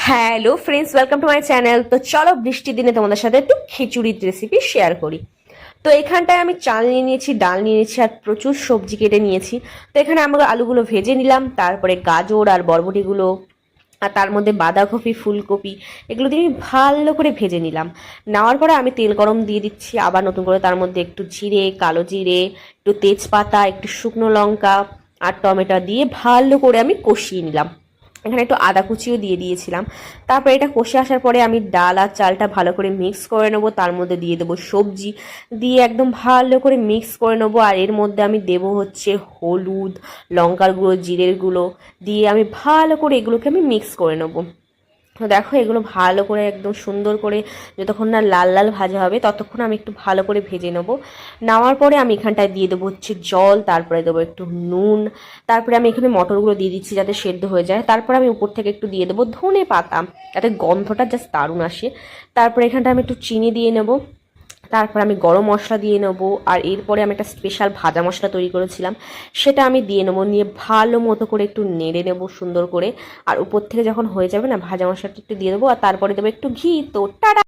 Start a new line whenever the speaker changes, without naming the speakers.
Hello friends, welcome to my channel. তো চলো বৃষ্টির দিনে তোমাদের সাথে একটু খিচুড়ির রেসিপি শেয়ার করি। তো এখানটায় আমি চাল নিয়ে নিয়েছি, ডাল নিয়ে নিয়েছি আর প্রচুর সবজি কেটে নিয়েছি। তো এখানে আমরা আলুগুলো ভেজে নিলাম, তারপরে গাজর আর বরবটিগুলো আর তার মধ্যে বাঁধাকপি, ফুলকপি এগুলো দিয়ে আমি ভালো করে ভেজে নিলাম। নেওয়ার পরে আমি তেল গরম দিয়ে দিচ্ছি, আবার নতুন করে তার মধ্যে একটু জিরে, কালো জিরে, একটু তেজপাতা, একটু শুকনো লঙ্কা আর টমেটো দিয়ে ভালো করে আমি কষিয়ে নিলাম। এখানে একটু আদা কুচিও দিয়ে দিয়েছিলাম। তারপরে এটা কষে আসার পরে আমি ডাল আর চালটা ভালো করে মিক্স করে নেবো, তার মধ্যে দিয়ে দেবো সবজি, দিয়ে একদম ভালো করে মিক্স করে নেবো। আর এর মধ্যে আমি দেবো হচ্ছে হলুদ, লঙ্কার গুঁড়ো, জিরের গুঁড়ো দিয়ে আমি ভালো করে এগুলোকে আমি মিক্স করে নেবো। তো দেখো এগুলো ভালো করে একদম সুন্দর করে যতক্ষণ না লাল লাল ভাজা হবে ততক্ষণ আমি একটু ভালো করে ভেজে নেবো। নেওয়ার পরে আমি এখানটায় দিয়ে দেবো হচ্ছে জল, তারপরে দেবো একটু নুন, তারপরে আমি এখানে মটরগুলো দিয়ে দিচ্ছি যাতে সেদ্ধ হয়ে যায়। তারপরে আমি উপর থেকে একটু দিয়ে দেবো ধনে পাতা, যাতে গন্ধটা জাস্ট দারুণ আসে। তারপরে এখানটা আমি একটু চিনি দিয়ে নেবো, তারপর আমি গরম মশলা দিয়ে নেবো। আর এরপরে আমি একটা স্পেশাল ভাজা মশলা তৈরি করেছিলাম, সেটা আমি দিয়ে নেবো, নিয়ে ভালো মতো করে একটু নেড়ে নেবো সুন্দর করে। আর উপর থেকে যখন হয়ে যাবে না ভাজা মশলাটা একটু দিয়ে দেবো, আর তারপরে দেবো একটু ঘি। তো টাটা।